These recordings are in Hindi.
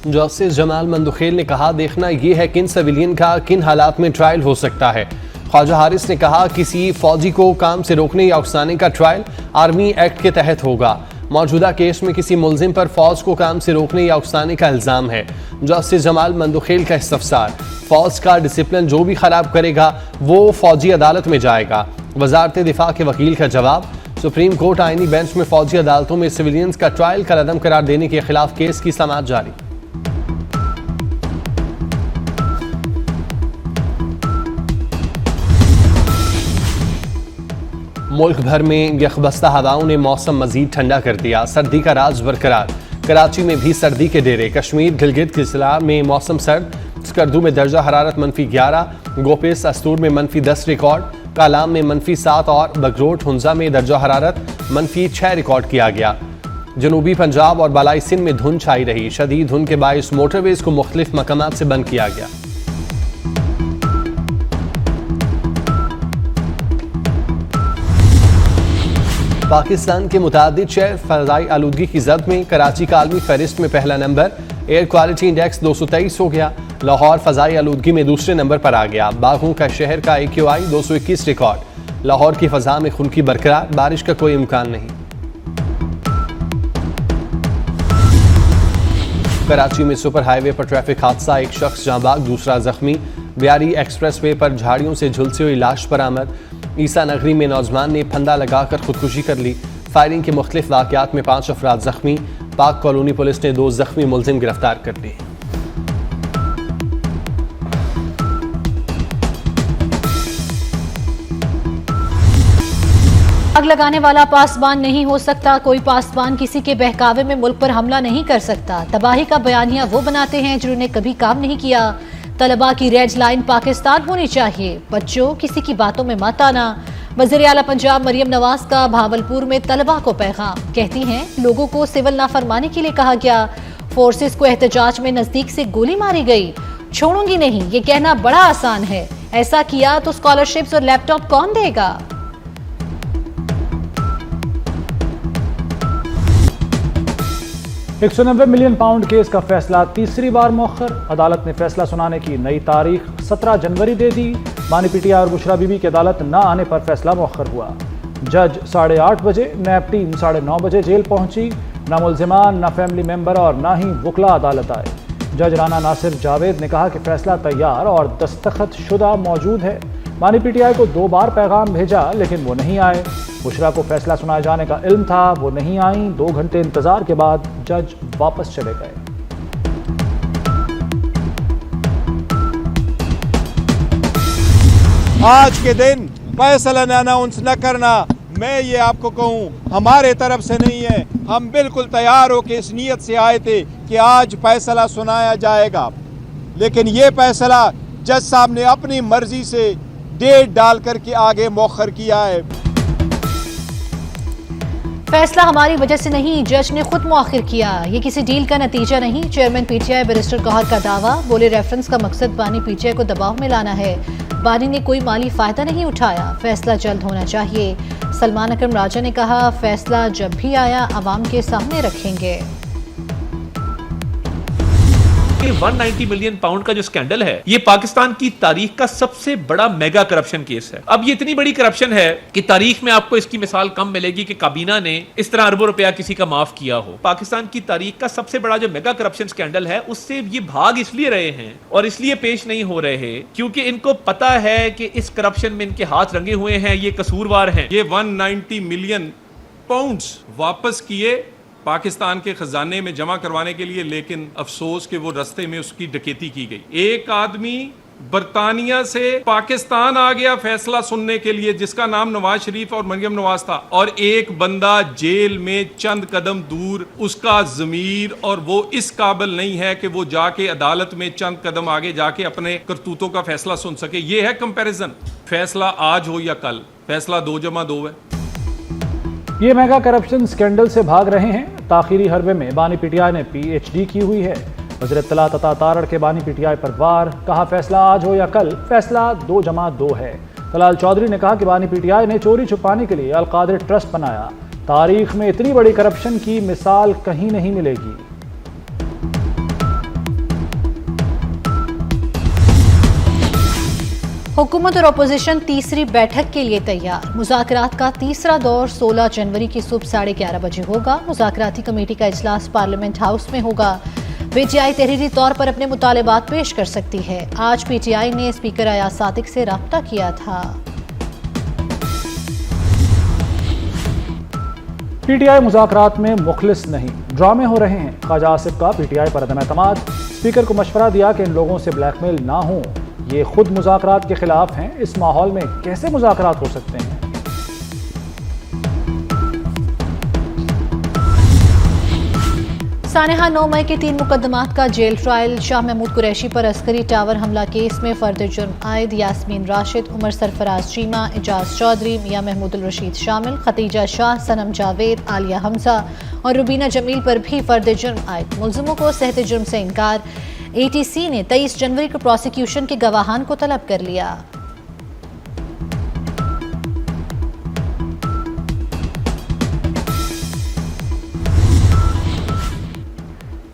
जस्टिस जमाल मंदुखेल ने कहा, देखना यह है किन सिविलियन का किन हालात में ट्रायल हो सकता है। ख्वाजा हारिस ने कहा, किसी फौजी को काम से रोकने या उकसाने का ट्रायल आर्मी एक्ट के तहत होगा। मौजूदा केस में किसी मुलजिम पर फौज को काम से रोकने या उकसाने का इल्ज़ाम है। जस्टिस जमाल मंदुखेल का इस्तफसार, फौज का डिसिप्लिन जो भी खराब करेगा वो फौजी अदालत में जाएगा। वजारत दिफा के वकील का जवाब, सुप्रीम कोर्ट आईनी बेंच में फौजी अदालतों में सिविलियंस का ट्रायल कलअदम करार देने के खिलाफ केस की समाअत जारी। मुल्क भर में यखबस्ता हवाओं ने मौसम मजीद ठंडा कर दिया। सर्दी का राज बरकरार, कराची में भी सर्दी के डेरे। कश्मीर गिलगित किसला में मौसम सर्द, स्कर्दू में दर्जा हरारत -11, गोपेस अस्तूर में -10 रिकॉर्ड, कालाम में -7 और बगरोट हुंजा में दर्जा हरारत -6 रिकॉर्ड किया गया। जनूबी पंजाब और बालाई सिंध में धुंध छाई रही। शदीद धुंध के बायस मोटरवेज को मुख्तलिफ मकामात से बंद किया गया। पाकिस्तान के मुतादिद शहर फ़ज़ाई आलूदगी की जद में। कराची का आलमी फहरिस्त में पहला नंबर। एयर क्वालिटी इंडेक्स 223 हो गया। लाहौर फ़ज़ाई आलूदगी में दूसरे नंबर पर आ गया। बागों का शहर का AQI 221 रिकॉर्ड। लाहौर की फ़ज़ा में खुनकी बरकरार, बारिश का कोई इम्कान नहीं। कराची में सुपर हाईवे पर ट्रैफिक हादसा, एक शख्स जाँ बाग, दूसरा जख्मी। ब्यारी एक्सप्रेस वे पर झाड़ियों से झुलसी हुई लाश बरामद। ईसा नगरी में नौजवान ने फंदा लगाकर खुदकुशी कर ली। फायरिंग के मुख्तलिफ वाक़यात में 5 अफराद जख्मी। पाक कॉलोनी पुलिस ने 2 जख्मी मुलजिम गिरफ्तार कर लिए। आग लगाने वाला पासबान नहीं हो सकता। कोई पासबान किसी के बहकावे में मुल्क पर हमला नहीं कर सकता। तबाही का बयानिया वो बनाते हैं जिन्होंने कभी काम नहीं किया। तलबा की रेड लाइन पाकिस्तान होनी चाहिए। बच्चों, किसी की बातों में मत आना। वज़ीर आला पंजाब मरियम नवाज का भावलपुर में तलबा को पैगाम, कहती हैं लोगों को सिविल नाफरमानी के लिए कहा गया। फोर्सेस को एहतजाज में नजदीक से गोली मारी गई। छोड़ूंगी नहीं ये कहना बड़ा आसान है, ऐसा किया तो स्कॉलरशिप्स और लैपटॉप कौन देगा। 190 मिलियन पाउंड केस का फैसला तीसरी बार मौखर। अदालत ने फैसला सुनाने की नई तारीख 17 जनवरी दे दी। बानी पीटीआई और बुशरा बीबी की अदालत न आने पर फैसला मौखर हुआ। जज 8:30 बजे, नैब टीम 9:30 बजे जेल पहुंची। न मुलजिमान, न फैमिली मेंबर और न ही वकला अदालत आए। जज राना नासिर जावेद ने कहा कि फैसला तैयार और दस्तखत शुदा मौजूद है। बानी पीटीआई को 2 बार पैगाम भेजा लेकिन वो नहीं आए। बुशरा को फैसला सुनाए जाने का इल्म था, वो नहीं आई। 2 घंटे इंतजार के बाद जज वापस चले गए। आज के दिन फैसला अनाउंस न करना, मैं ये आपको कहूँ, हमारे तरफ से नहीं है। हम बिल्कुल तैयार हो के इस नीयत से आए थे कि आज फैसला सुनाया जाएगा, लेकिन ये फैसला जज साहब ने अपनी मर्जी से डेट डाल करके आगे मौखर किया है। फैसला हमारी वजह से नहीं, जज ने खुद मौखिर किया। ये किसी डील का नतीजा नहीं। चेयरमैन पीटीआई बैरिस्टर गौहर का दावा, बोले रेफरेंस का मकसद बानी पीटीआई को दबाव में लाना है। बानी ने कोई माली फायदा नहीं उठाया। फैसला जल्द होना चाहिए। सलमान अकरम राजा ने कहा, फैसला जब भी आया अवाम के सामने रखेंगे। 190 मिलियन पाउंड का जो स्कैंडल है, ये पाकिस्तान की तारीख का सबसे बड़ा मेगा करप्शन केस है। अब ये इतनी बड़ी करप्शन है कि तारीख में आपको इसकी मिसाल कम मिलेगी कि काबीना ने इस तरह अरबों रुपया किसी का माफ किया हो। पाकिस्तान की तारीख का सबसे बड़ा जो मेगा करप्शन स्कैंडल है, उससे ये भाग इसलिए रहे हैं और इसलिए पेश नहीं हो रहे हैं क्योंकि इनको पता है कि इस करप्शन में इनके हाथ रंगे हुए हैं, ये कसूरवार हैं। ये 190 मिलियन पाउंड्स वापस किए पाकिस्तान के खजाने में जमा करवाने के लिए, लेकिन अफसोस कि वो रास्ते में उसकी डकैती की गई। एक आदमी बरतानिया से पाकिस्तान आ गया फैसला सुनने के लिए, जिसका नाम नवाज शरीफ और मरियम नवाज था, और एक बंदा जेल में चंद कदम दूर, उसका ज़मीर और वो इस काबिल नहीं है कि वो जाके अदालत में चंद कदम आगे जाके अपने करतूतों का फैसला सुन सके। ये है कंपैरिजन। फैसला आज हो या कल, फैसला 2+2 है। ये मेगा करप्शन स्कैंडल से भाग रहे हैं। ताखीरी हरबे में बानी पीटीआई ने PhD की हुई है। वज़ीर इत्तला तथा तारड़ के बानी पीटीआई पर वार, कहा फैसला आज हो या कल, फैसला 2+2 है। तलाल चौधरी ने कहा कि बानी पीटीआई ने चोरी छुपाने के लिए अलकादिर ट्रस्ट बनाया। तारीख में इतनी बड़ी करप्शन की मिसाल कहीं नहीं मिलेगी। हुकूमत और अपोजिशन तीसरी बैठक के लिए तैयार। मुज़ाकरात का तीसरा दौर 16 जनवरी की सुबह 11:30 बजे होगा। मुज़ाकराती कमेटी का इजलास पार्लियामेंट हाउस में होगा। पीटीआई तहरीरी तौर पर अपने मुतालिबात पेश कर सकती है। आज पीटीआई ने स्पीकर अयाज सादिक से राब्ता किया था। पीटीआई मुज़ाकरात में मुखलिस नहीं, ड्रामे हो रहे हैं। ख्वाजा आसिफ का पीटीआई पर अदम एतमाद। स्पीकर को मशवरा दिया कि इन लोगों से ब्लैकमेल ना हो, ये खुद मुज़ाकरात के खिलाफ हैं। इस माहौल में कैसे मुज़ाकरात हो सकते हैं? सानेहा 9 मई के 3 मुकदमात का जेल ट्रायल। शाह महमूद कुरैशी पर अस्करी टावर हमला केस में फर्द जुर्म आयद यास्मीन राशिद, उमर सरफराज चीमा, एजाज चौधरी, मियां महमूद रशीद शामिल। खतीजा शाह, सनम जावेद, आलिया हमजा और रुबीना जमील पर भी फर्द जुर्म आयद। मुलजिमों को सहत जुर्म से इनकार। एटीसी ने 23 जनवरी को प्रोसिक्यूशन के गवाहान को तलब कर लिया।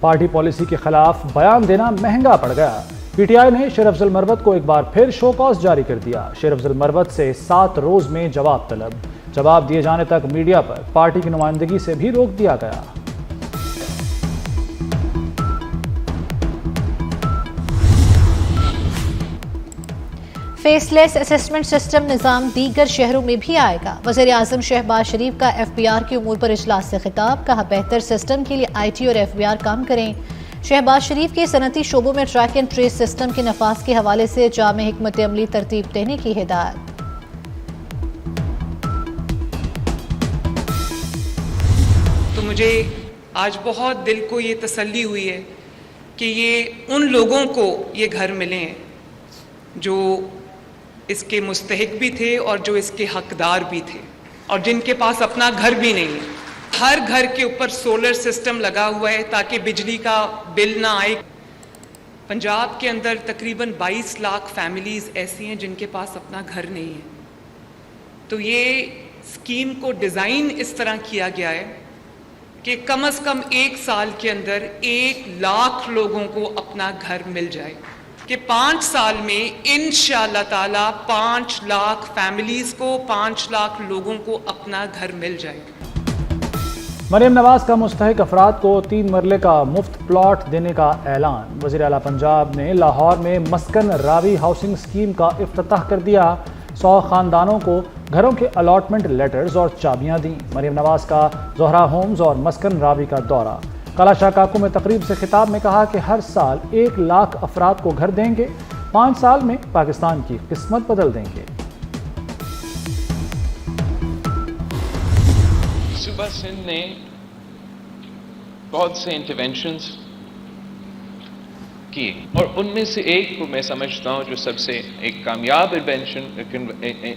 पार्टी पॉलिसी के खिलाफ बयान देना महंगा पड़ गया। पीटीआई ने शेर अफजल मरवत को एक बार फिर शो कॉज जारी कर दिया। शेर अफजल मरवत से 7 रोज में जवाब तलब। जवाब दिए जाने तक मीडिया पर पार्टी की नुमाइंदगी से भी रोक दिया गया। फेसलेस असेसमेंट सिस्टम निज़ाम दीगर शहरों में भी आएगा। वज़ीर आज़म शहबाज शरीफ का FBR के उमूर पर इजलास से खिताब। कहा, बेहतर सिस्टम के लिए IT और FBR काम करें। शहबाज शरीफ के सनती शोबों में ट्रैक एंड ट्रेस सिस्टम के नफाज के हवाले से जामे हिकमत अमली तरतीब देने की हिदायत। तो मुझे आज बहुत दिल को ये तसल्ली हुई है कि ये उन लोगों को ये घर मिले हैं जो इसके मुस्तहिक भी थे और जो इसके हकदार भी थे और जिनके पास अपना घर भी नहीं है। हर घर के ऊपर सोलर सिस्टम लगा हुआ है ताकि बिजली का बिल ना आए। पंजाब के अंदर तकरीबन 22 लाख फैमिलीज़ ऐसी हैं जिनके पास अपना घर नहीं है। तो ये स्कीम को डिज़ाइन इस तरह किया गया है कि कम से कम 1 साल के अंदर 1 लाख लोगों को अपना घर मिल जाए, कि 5 साल में इंशाअल्लाह ताला 5 लाख फैमिलीज को, 5 लाख लोगों को अपना घर मिल जाए। मरियम नवाज का मुस्तहिक अफराद को 3 मरले का मुफ्त प्लॉट देने का ऐलान। वज़ीर आला पंजाब ने लाहौर में मस्कन रावी हाउसिंग स्कीम का इफ्तिताह कर दिया। 100 खानदानों को घरों के अलॉटमेंट लेटर्स और चाबियां दी। मरियम नवाज का जोहरा होम्स और मस्कन रावी का दौरा। कालाशाह काकू में तकरीब से खिताब में कहा कि हर साल 1 लाख अफराद को घर देंगे। 5 साल में पाकिस्तान की किस्मत बदल देंगे। सूबा सिंध ने बहुत से इंटरवेंशंस किए और उनमें से एक को मैं समझता हूँ जो सबसे एक कामयाब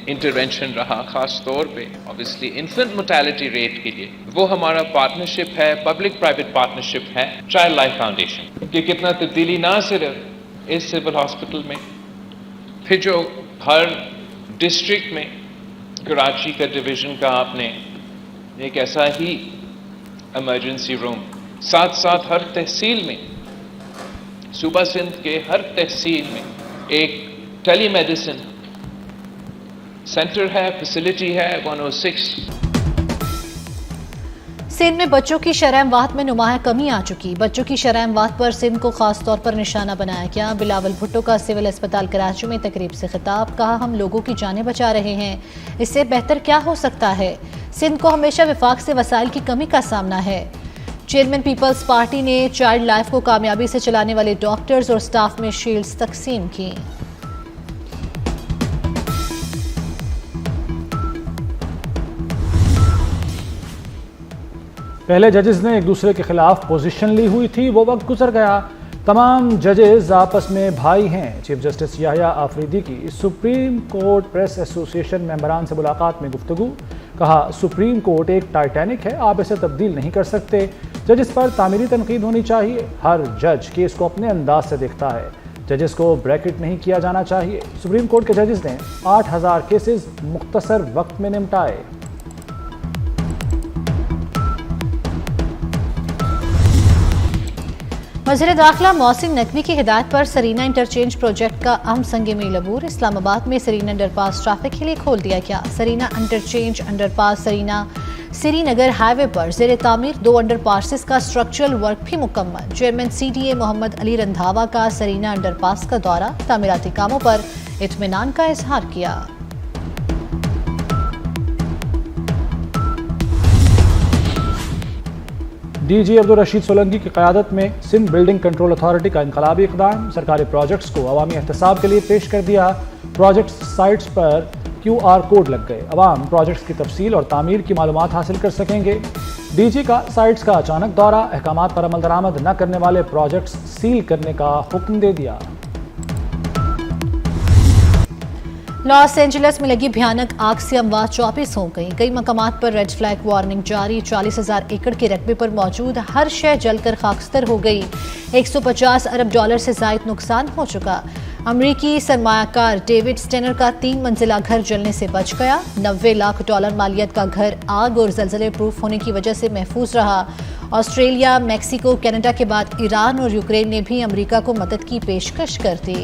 इंटरवेंशन रहा, खास तौर पे ऑब्वियसली इन्फेंट मोर्टेलिटी रेट के लिए, वो हमारा पार्टनरशिप है, पब्लिक प्राइवेट पार्टनरशिप है चाइल्ड लाइफ फाउंडेशन कि कितना तब्दीली ना सिर्फ इस सिविल हॉस्पिटल में, फिर जो हर डिस्ट्रिक्ट में कराची का डिवीज़न का आपने एक ऐसा ही इमरजेंसी रूम, साथ साथ हर तहसील में, सूबा सिंध के हर तहसील में एक टेलीमेडिसिन सेंटर है, फैसिलिटी है 106। सिंध में बच्चों की शरह-ए-अमवात में नुमाया कमी आ चुकी। बच्चों की शरह-ए-अमवात पर सिंध को खास तौर पर निशाना बनाया गया। बिलावल भुट्टो का सिविल अस्पताल कराची में तकरीब से खिताब। कहा, हम लोगों की जानें बचा रहे हैं, इससे बेहतर क्या हो सकता है। सिंध को हमेशा विफाक से वसाइल की कमी का सामना है। चेयरमैन पीपल्स पार्टी ने चाइल्ड लाइफ को कामयाबी से चलाने वाले डॉक्टर्स और स्टाफ में शील्ड्स तकसीम की। पहले जजेस ने एक दूसरे के खिलाफ पोजीशन ली हुई थी, वो वक्त गुजर गया। तमाम जजेस आपस में भाई हैं। चीफ जस्टिस याह्या आफरीदी की सुप्रीम कोर्ट प्रेस एसोसिएशन मेंबरान से मुलाकात में गुफ्तगू। कहा, सुप्रीम कोर्ट एक टाइटैनिक है, आप इसे तब्दील नहीं कर सकते। जजेस पर तामीरी तनकीद होनी चाहिए। हर जज केस को अपने अंदाज से देखता है, जजेस को ब्रैकेट नहीं किया जाना चाहिए। सुप्रीम कोर्ट के जजेस ने 8000 केसेस मुख्तसर वक्त में निपटाए। वज़ीर दाखिला मोहसिन नकवी की हिदायत पर सरीना इंटरचेंज प्रोजेक्ट का अहम संग मील अबूर। इस्लामाबाद में सरीना अंडरपास ट्रैफिक के लिए खोल दिया गया। Serena interchange underpass Serena Srinagar highway पर जेर तामीर 2 अंडरपासेस का स्ट्रक्चरल वर्क भी मुकम्मल। चेयरमैन CDA मोहम्मद अली रंधावा का सरीना अंडरपास का दौरा, तामीराती कामों पर इत्मीनान का इजहार किया। DG अब्दुल रशीद सोलंकी की क़यादत में सिंध बिल्डिंग कंट्रोल अथॉरिटी का इनकलाबी इक़दाम। सरकारी प्रोजेक्ट्स को अवामी एहतसाब के लिए पेश कर दिया। प्रोजेक्ट साइट्स पर QR कोड लग गए। अवाम प्रोजेक्ट्स की तफसील और तामीर की मालूमात हासिल कर सकेंगे। DG का साइट्स का अचानक दौरा, अहकामात पर अमल दरामद न करने वाले प्रोजेक्ट्स सील करने का हुक्म दे दिया। लॉस एंजलिस में लगी भयानक आग से अमवात 24 हो गई। कई मकामात पर रेड फ्लैग वार्निंग जारी। 40,000 एकड़ के रकबे पर मौजूद हर शय जलकर खाकस्तर हो गई। 150 अरब डॉलर से जायद नुकसान हो चुका। अमरीकी सरमायाकार डेविड स्टेनर का 3 मंजिला घर जलने से बच गया। 90 लाख डॉलर मालियत का घर आग और जलजले प्रूफ होने की वजह से महफूज रहा। ऑस्ट्रेलिया, मैक्सिको, कनाडा के बाद ईरान और यूक्रेन ने भी अमरीका को मदद की पेशकश कर दी।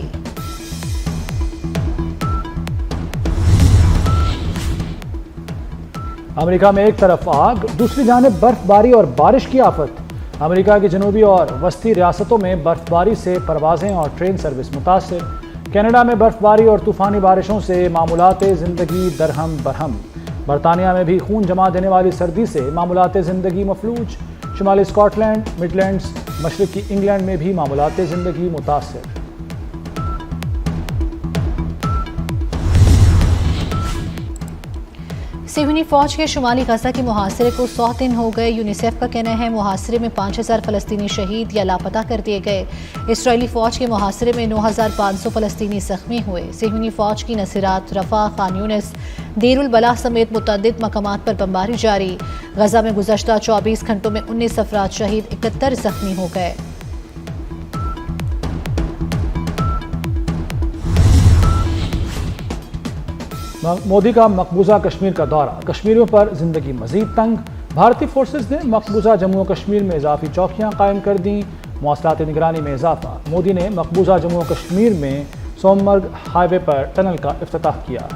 अमेरिका में एक तरफ आग, दूसरी जानिब बर्फबारी और बारिश की आफत। अमेरिका की जनूबी और वस्ती रियासतों में बर्फबारी से परवाजें और ट्रेन सर्विस मुतासिर। कनाडा में बर्फबारी और तूफानी बारिशों से मामूलाते ज़िंदगी दरहम बरहम। बरतानिया में भी खून जमा देने वाली सर्दी से मामूलाते ज़िंदगी मफलूज। शुमाली स्कॉटलैंड, मिडलैंड्स, मशरक़ी इंग्लैंड में भी मामूलाते ज़िंदगी मुतासिर। सिहूनी फौज के शुमाली गजा के मुहासरे को 100 दिन हो गए। यूनिसेफ का कहना है मुहासरे में 5,000 फ़लस्तीनी शहीद या लापता कर दिए गए। इसराइली फौज के मुहासरे में 9,500 फ़लस्तीनी ज़ख्मी हुए। सिहूनी फौज की नसीरात, रफा, खान यूनिस, देरुल बलाह समेत मुतअद्दिद मकामात पर बमबारी जारी। गजा में गुज़श्ता 24 घंटों में 19 अफराद शहीद, 71 ज़ख्मी हो गए। मोदी का मकबूजा कश्मीर का दौरा, कश्मीरियों पर जिंदगी मजीद तंग। भारतीय फोर्सेज ने मकबूजा जम्मू कश्मीर में इजाफी चौकियां कायम कर दी। मौसलाती निगरानी में इजाफा। मोदी ने मकबूजा जम्मू कश्मीर में सोनमर्ग हाईवे पर टनल का इफ्तिताह किया।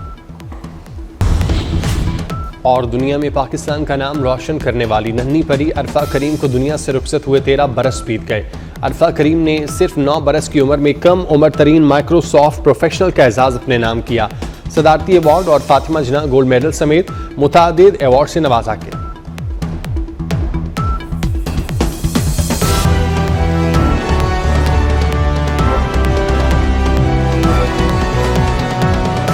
और दुनिया में पाकिस्तान का नाम रोशन करने वाली नन्ही परी अरफा करीम को दुनिया से रुखसत हुए 13 बरस बीत गए। अरफा करीम ने सिर्फ 9 बरस की उम्र में कम उम्र तरीन माइक्रोसॉफ्ट प्रोफेशनल का एजाज अपने नाम किया। सदारती अवार्ड और फातिमा जिन्ना गोल्ड मेडल समेत मुतादिद अवार्ड से नवाजा गया।